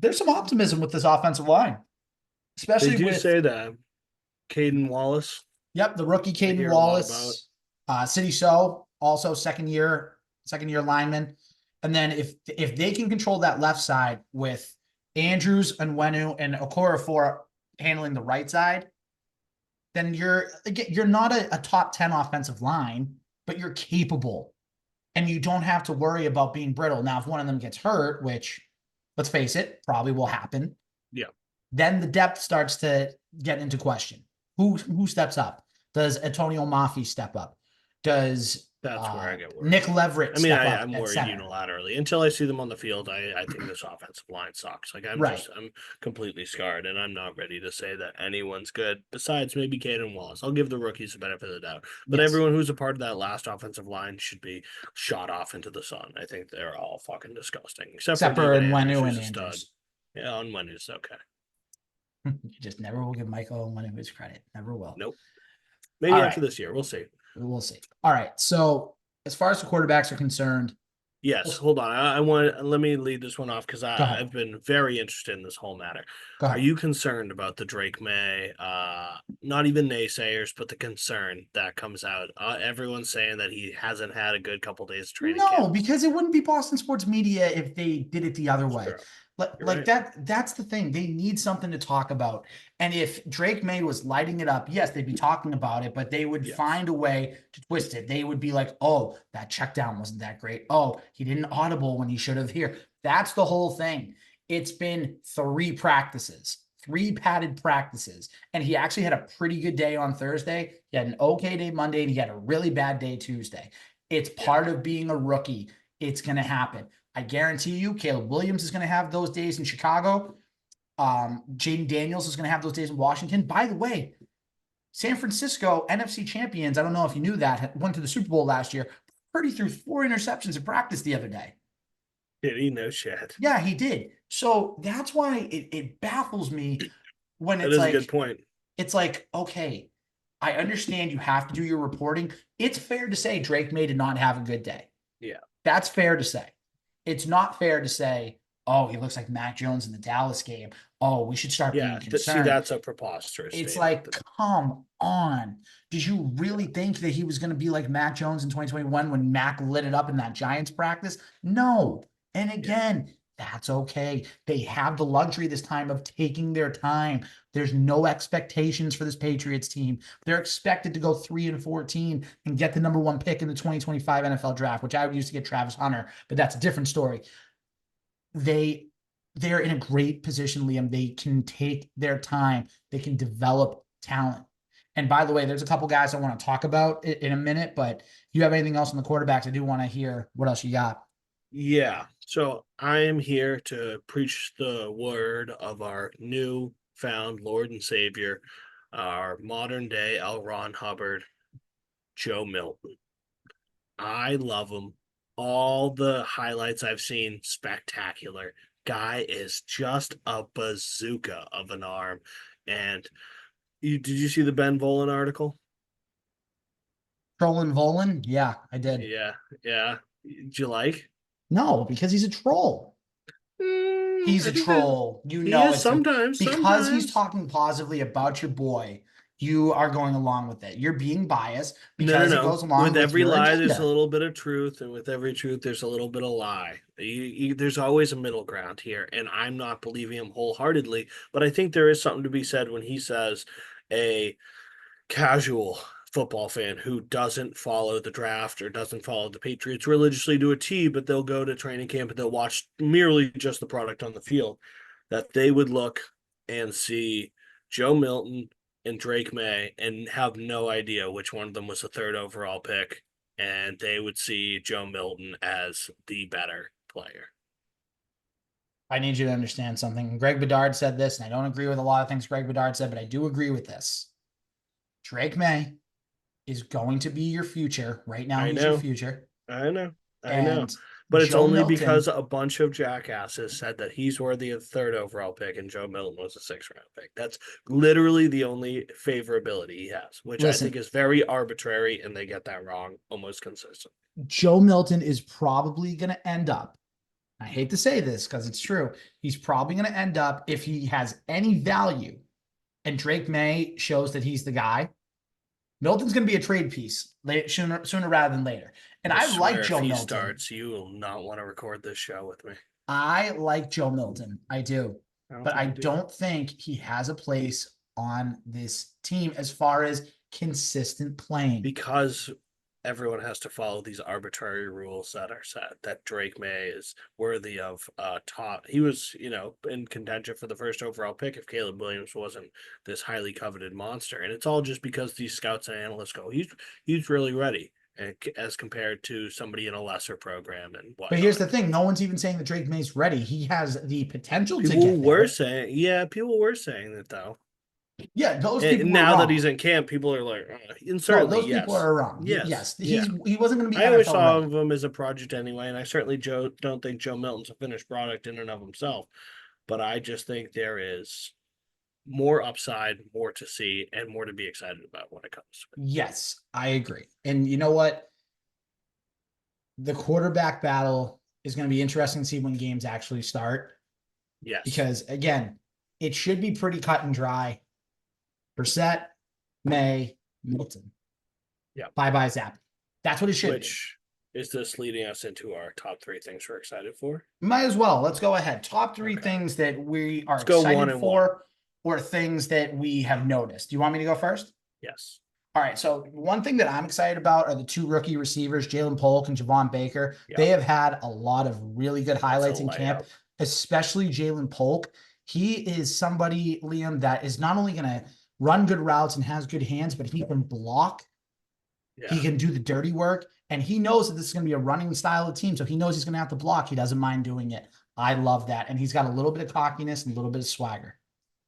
There's some optimism with this offensive line, They especially do with say that Caden Wallace. the rookie I Caden hear a lot about. Wallace, City So, also second year lineman. And then if they can control that left side with Andrews and Wenu and Okorafor handling the right side, then you're not a top 10 offensive line, but you're capable. And you don't have to worry about being brittle. Now, if one of them gets hurt, which, let's face it, probably will happen. Yeah. Then the depth starts to get into question. Who steps up? Does Antonio Mafi step up? Does that's where I get worried. Nick Leverett step up? I'm worried unilaterally until I see them on the field. I think this offensive line sucks. Like I'm completely scarred, and I'm not ready to say that anyone's good. Besides maybe Caden Wallace, I'll give the rookies the benefit of the doubt. But everyone who's a part of that last offensive line should be shot off into the sun. I think they're all fucking disgusting, except for Wenu and Andrews. Yeah, on Wenu's okay. You just never will give Michael Wenu his credit. Never will. Nope. Maybe after this year, we'll see. We'll see. All right. So as far as the quarterbacks are concerned. Yes, hold on. Let me lead this one off because I've been very interested in this whole matter. Are you concerned about the Drake May, not even naysayers, but the concern that comes out? Everyone's saying that he hasn't had a good couple days of training camp. No, because it wouldn't be Boston sports media if they did it the other way. Sure. Like that's the thing. They need something to talk about. And if Drake May was lighting it up, yes, they'd be talking about it, but they would find a way to twist it. They would be like, oh, that check down wasn't that great. Oh, he didn't audible when he should have here. That's the whole thing. It's been 3 practices, 3 padded practices. And he actually had a pretty good day on Thursday. He had an okay day Monday, and he had a really bad day Tuesday. It's part of being a rookie. It's going to happen. I guarantee you, Caleb Williams is going to have those days in Chicago. Jaden Daniels is going to have those days in Washington. By the way, San Francisco, NFC champions, I don't know if you knew that, went to the Super Bowl last year. Purdy threw 4 interceptions in practice the other day. Did he? No shit. Yeah, he did. So that's why it baffles me when it's like, a good point. It's like, okay, I understand you have to do your reporting. It's fair to say Drake May did not have a good day. Yeah. That's fair to say. It's not fair to say, oh, he looks like Mac Jones in the Dallas game. Oh, we should start being concerned. See, that's a preposterous It's statement. like, come on. Did you really think that he was going to be like Mac Jones in 2021 when Mac lit it up in that Giants practice? No. And again, that's okay. They have the luxury this time of taking their time. There's no expectations for this Patriots team. They're expected to go 3-14 and get the number 1 pick in the 2025 NFL draft, which I would use to get Travis Hunter, but that's a different story. They're in a great position, Liam. They can take their time. They can develop talent. And by the way, there's a couple guys I want to talk about in a minute, but if you have anything else on the quarterbacks, I do want to hear what else you got. Yeah. So I am here to preach the word of our newfound Lord and Savior, our modern day L. Ron Hubbard, Joe Milton. I love him. All the highlights I've seen, spectacular. Guy is just a bazooka of an arm. And did you see the Ben Volen article? Trolling Volen? Yeah, I did. Yeah. Did you like? No, because he's a troll. He's a troll. Sometimes because he's talking positively about your boy. You are going along with it. You're being biased because it goes along with every lie. agenda. There's a little bit of truth, and with every truth, there's a little bit of lie. There's always a middle ground here, and I'm not believing him wholeheartedly. But I think there is something to be said when he says a casual football fan who doesn't follow the draft or doesn't follow the Patriots religiously to a T, but they'll go to training camp and they'll watch merely just the product on the field, that they would look and see Joe Milton and Drake May and have no idea which one of them was the 3rd overall pick, and they would see Joe Milton as the better player. I need you to understand something. Greg Bedard said this, and I don't agree with a lot of things Greg Bedard said, but I do agree with this. Drake May is going to be your future. Right now, he's your future. I know. But it's Joe only Milton. because a bunch of jackasses said that he's worthy of the third overall pick and Joe Milton was a 6th-round pick. That's literally the only favorability he has, which I think Listen, is very arbitrary, and they get that wrong almost consistently. Joe Milton is probably going to end up. I hate to say this because it's true. He's probably going to end up, if he has any value and Drake May shows that he's the guy, Milton's going to be a trade piece sooner rather than later. And I I like swear if Joe he Milton. starts, you will not want to record this show with me. I like Joe Milton. I do. But I think you do. don't think he has a place on this team as far as consistent playing. Because everyone has to follow these arbitrary rules that are set, that Drake May is worthy of top. He was, in contention for the first overall pick if Caleb Williams wasn't this highly coveted monster. And it's all just because these scouts and analysts go, he's really ready. And as compared to somebody in a lesser program and whatnot. But here's the thing: no one's even saying that Drake May's ready. He has the potential to People get were there. saying, yeah, people were saying that though. Yeah, those people And were now wrong. that he's in camp, people are like, and No, certainly, those yes. people are wrong. Yes. He wasn't going to be I always NFL saw ready. him as a project anyway, and I certainly don't think Joe Milton's a finished product in and of himself. But I just think there is more upside, more to see, and more to be excited about when it comes to it. Yes, I agree. And you know what? The quarterback battle is going to be interesting to see when games actually start. Yes. Because again, it should be pretty cut and dry. Brissett, May, Milton. Yeah. Bye-bye Zap. That's what it should Which is this leading us into our top 3 things we're excited for? Might as well. Let's go ahead. Top 3 things that we are Let's go excited one and for, or things that we have noticed. Do you want me to go first? Yes. All right. So one thing that I'm excited about are the 2 rookie receivers, Jalen Polk and Javon Baker. Yep. They have had a lot of really good highlights in camp, layup. especially Jalen Polk. He is somebody, Liam, that is not only going to run good routes and has good hands, but he can block. Yeah. He can do the dirty work, and he knows that this is going to be a running style of team. So he knows he's going to have to block. He doesn't mind doing it. I love that. And he's got a little bit of cockiness and a little bit of swagger.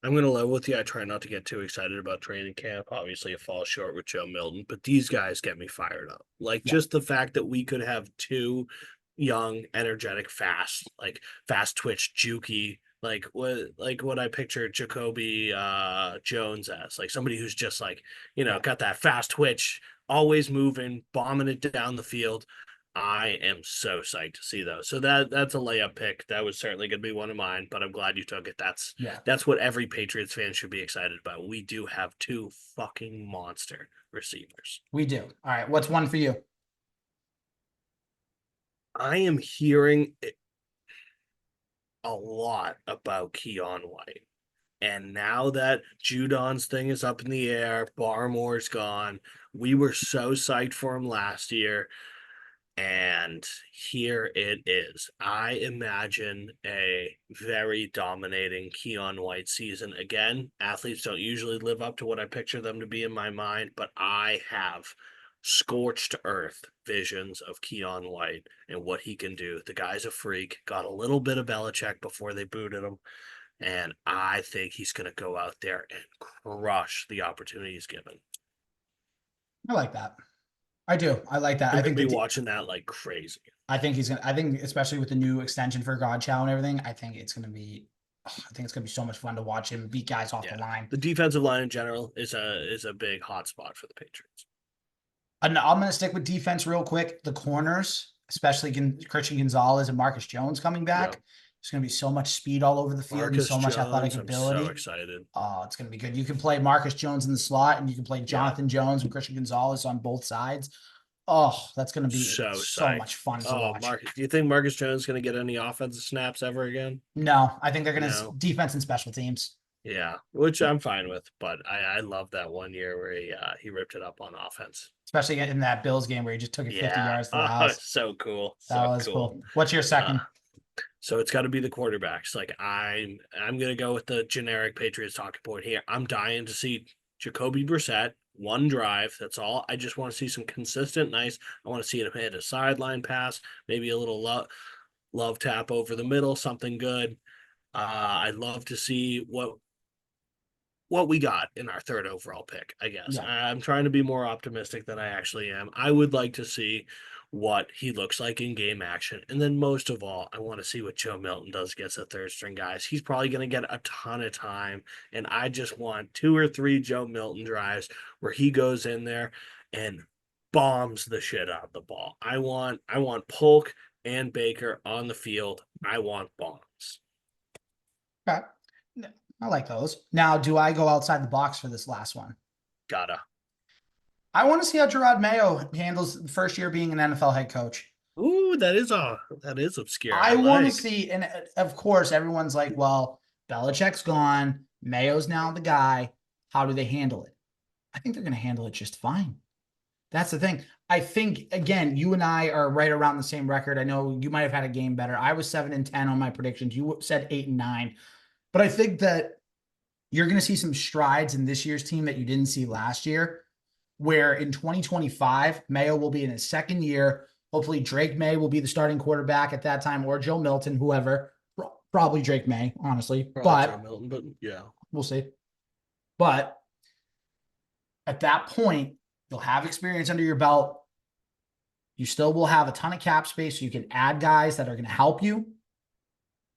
I'm going to level with you. I try not to get too excited about training camp. Obviously, it falls short with Joe Milton, but these guys get me fired up. Like, just the fact that we could have 2 young, energetic, fast twitch, jukey, like what I picture Jacoby Jones as, like somebody who's just like, got that fast twitch, always moving, bombing it down the field. I am so psyched to see those. So that's a layup pick. That was certainly going to be one of mine, but I'm glad you took it. That's what every Patriots fan should be excited about. We do have 2 fucking monster receivers. We do. All right. What's one for you? I am hearing a lot about Keon White. And now that Judon's thing is up in the air, Barmore's gone. We were so psyched for him last year. And here it is. I imagine a very dominating Keon White season. Again, athletes don't usually live up to what I picture them to be in my mind, but I have scorched earth visions of Keon White and what he can do. The guy's a freak, got a little bit of Belichick before they booted him, and I think he's going to go out there and crush the opportunity he's given. I like that. I do. I like that. I think be watching that like crazy. I think especially with the new extension for Godchow and everything, I think it's going to be so much fun to watch him beat guys off the line. The defensive line in general is a big hot spot for the Patriots. And I'm going to stick with defense real quick. The corners, especially Christian Gonzalez and Marcus Jones coming back. Yep. There's going to be so much speed all over the field and so much athletic ability. I'm so excited. Oh, it's going to be good. You can play Marcus Jones in the slot, and you can play Jonathan Jones and Christian Gonzalez on both sides. Oh, that's going to be so much fun to watch. Marcus, do you think Marcus Jones is going to get any offensive snaps ever again? No, I think they're going to defense and special teams. Yeah, which I'm fine with, but I love that one year where he ripped it up on offense. Especially in that Bills game where he just took it 50 yards to the house. So cool. That was cool. What's your second? So it's got to be the quarterbacks. Like I'm going to go with the generic Patriots talking point here. I'm dying to see Jacoby Brissett, one drive. That's all. I just want to see some consistent, nice. I want to see him hit a sideline pass, maybe a little love tap over the middle, something good. I'd love to see what we got in our 3rd overall pick, I guess. Yeah. I'm trying to be more optimistic than I actually am. I would like to see what he looks like in game action. And then most of all, I want to see what Joe Milton does against the third string guys. He's probably going to get a ton of time. And I just want 2 or 3 Joe Milton drives where he goes in there and bombs the shit out of the ball. I want Polk and Baker on the field. I want bombs. Okay. I like those. Now, do I go outside the box for this last one? Gotta. I want to see how Gerard Mayo handles the first year being an NFL head coach. Ooh, that is obscure. I I want to like. see, and of course, everyone's like, well, Belichick's gone. Mayo's now the guy. How do they handle it? I think they're going to handle it just fine. That's the thing. I think, again, you and I are right around the same record. I know you might have had a game better. I was 7-10 on my predictions. You said 8-9. But I think that you're going to see some strides in this year's team that you didn't see last year, where in 2025, Mayo will be in his second year. Hopefully, Drake May will be the starting quarterback at that time, or Joe Milton, whoever. Probably Drake May, honestly. Probably Joe But Milton, but yeah. we'll see. But at that point, you'll have experience under your belt. You still will have a ton of cap space, so you can add guys that are going to help you.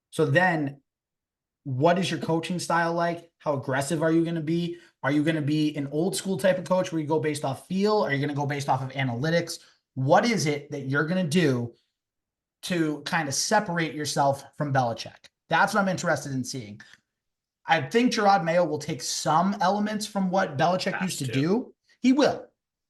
So then, what is your coaching style like? How aggressive are you going to be? Are you going to be an old school type of coach where you go based off feel? Are you going to go based off of analytics? What is it that you're going to do to kind of separate yourself from Belichick? That's what I'm interested in seeing. I think Gerard Mayo will take some elements from what Belichick used to do. He will.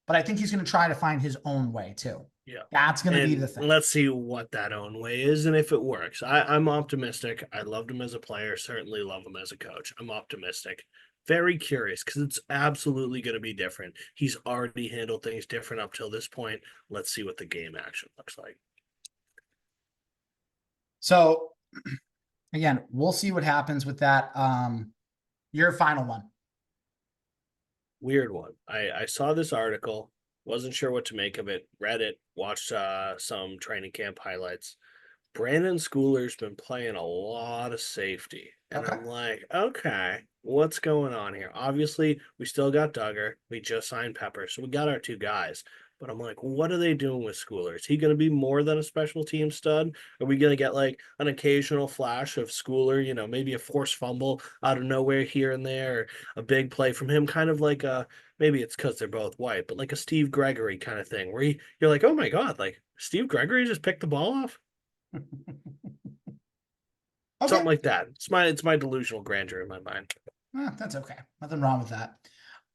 But I think he's going to try to find his own way too. Yeah. That's going to be the thing. Let's see what that own way is and if it works. I'm optimistic. I loved him as a player, certainly love him as a coach. I'm optimistic. Very curious because it's absolutely going to be different. He's already handled things different up till this point. Let's see what the game action looks like. So, again, we'll see what happens with that. Your final one. Weird one. I saw this article, wasn't sure what to make of it, read it, watched some training camp highlights. Brandon Schooler's been playing a lot of safety. And Okay. I'm like, okay, what's going on here? Obviously, we still got Duggar. We just signed Pepper. So we got our 2 guys. But I'm like, what are they doing with Schooler? Is he going to be more than a special team stud? Are we going to get like an occasional flash of Schooler, maybe a forced fumble out of nowhere here and there, or a big play from him, kind of like maybe it's because they're both white, but like a Steve Gregory kind of thing where you're like, oh my God, like Steve Gregory just picked the ball off? Okay. Something like that. It's my delusional grandeur in my mind. That's okay. Nothing wrong with that.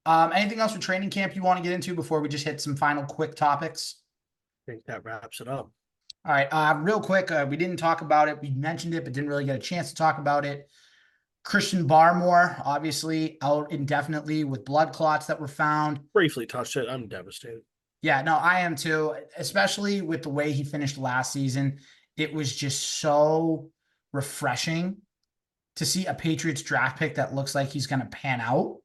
Anything else with training camp you want to get into before we just hit some final quick topics? I think that wraps it up. All right. Real quick, we didn't talk about it. We mentioned it, but didn't really get a chance to talk about it. Christian Barmore, obviously out indefinitely with blood clots that were found. Briefly touched it. I'm devastated. Yeah, no, I am too, especially with the way he finished last season. It was just so refreshing to see a Patriots draft pick that looks like he's going to pan out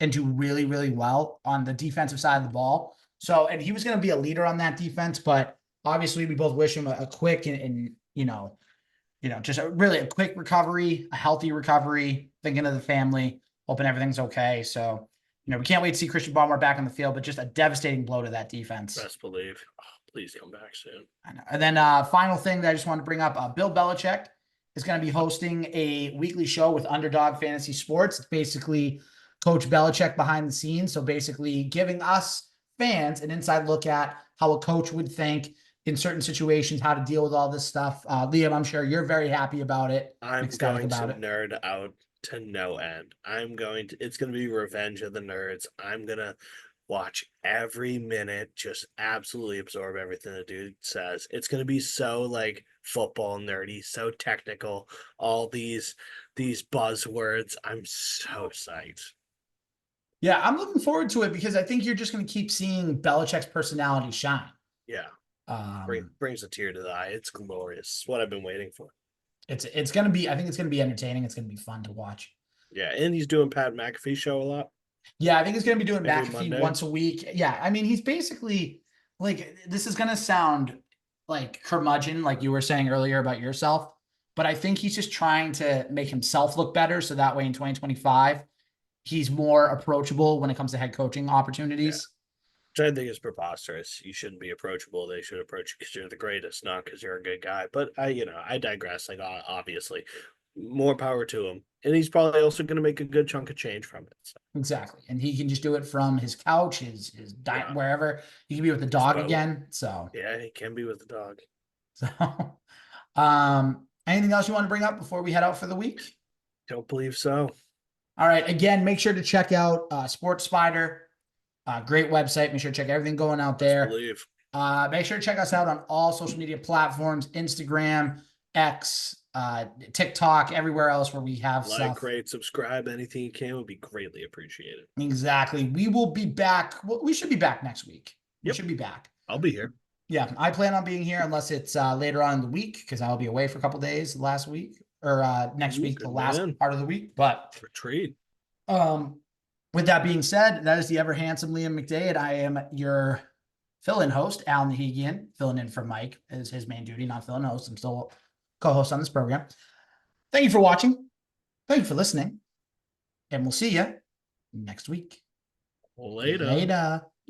and do really, really well on the defensive side of the ball. So, and he was going to be a leader on that defense, but obviously we both wish him a quick and just really a quick recovery, a healthy recovery, thinking of the family, hoping everything's okay. So, we can't wait to see Christian Barmore back on the field, but just a devastating blow to that defense. Best believe. Oh, please come back soon. I know. And then final thing that I just wanted to bring up, Bill Belichick is going to be hosting a weekly show with Underdog Fantasy Sports. It's basically Coach Belichick behind the scenes. So basically giving us fans an inside look at how a coach would think in certain situations, how to deal with all this stuff. Liam, I'm sure you're very happy about it. I'm going to nerd out to no end. It's going to be Revenge of the Nerds. I'm going to watch every minute, just absolutely absorb everything the dude says. It's going to be so like football nerdy, so technical, all these buzzwords. I'm so psyched. Yeah, I'm looking forward to it because I think you're just going to keep seeing Belichick's personality shine. Yeah. Brings a tear to the eye. It's glorious. It's what I've been waiting for. It's going to be, I think it's going to be entertaining. It's going to be fun to watch. Yeah. And he's doing Pat McAfee show a lot. Yeah, I think he's going to be doing Every McAfee Monday. once a week. Yeah, I mean, he's basically like, this is going to sound like curmudgeon, like you were saying earlier about yourself, but I think he's just trying to make himself look better. So that way in 2025, he's more approachable when it comes to head coaching opportunities. Which I think is preposterous. You shouldn't be approachable. They should approach you because you're the greatest, not because you're a good guy. But I digress. Like, obviously, more power to him, and he's probably also going to make a good chunk of change from it. So, Exactly. And he can just do it from his couch, his diet, yeah, wherever. He can be with the his dog boat. again. So, Yeah, he can be with the dog. so anything else you want to bring up before we head out for the week? Don't believe so. All right. Again, make sure to check out Sports Spider. Great website. Make sure to check everything going out Best there. believe. Make sure to check us out on all social media platforms, Instagram, X, TikTok, everywhere else where we have Like, stuff. rate, subscribe, anything you can would be greatly appreciated. Exactly. We will be back. We should be back next week. We Yep. should be back. I'll be here. Yeah, I plan on being here unless it's later on in the week because I'll be away for a couple days last week or next Ooh, week, the good last man. part of the week. But Retreat. with that being said, that is the ever handsome Liam McDade. I am your fill-in host, Al Nahigian, filling in for Mike is his main duty, not fill-in host. I'm still co-host on this program. Thank you for watching. Thank you for listening. And we'll see you next week. Later. Later.